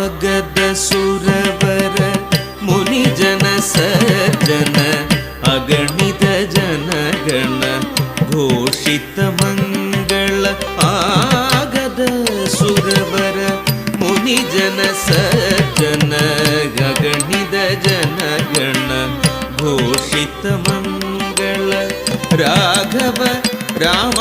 ಆಗದ ಸುರವರ ಮುನಿಜನ ಸಜ್ಜನ ಅಗಣಿತ ಜನಗಣ ಘೋಷಿತ ಮಂಗಳ ಆಗದ ಸುರವರ ಮುನಿಜನ ಸಜ್ಜನ ಅಗಣಿತ ಜನಗಣ ಘೋಷಿತ ಮಂಗಳ ರಾಘವ ರಾಮ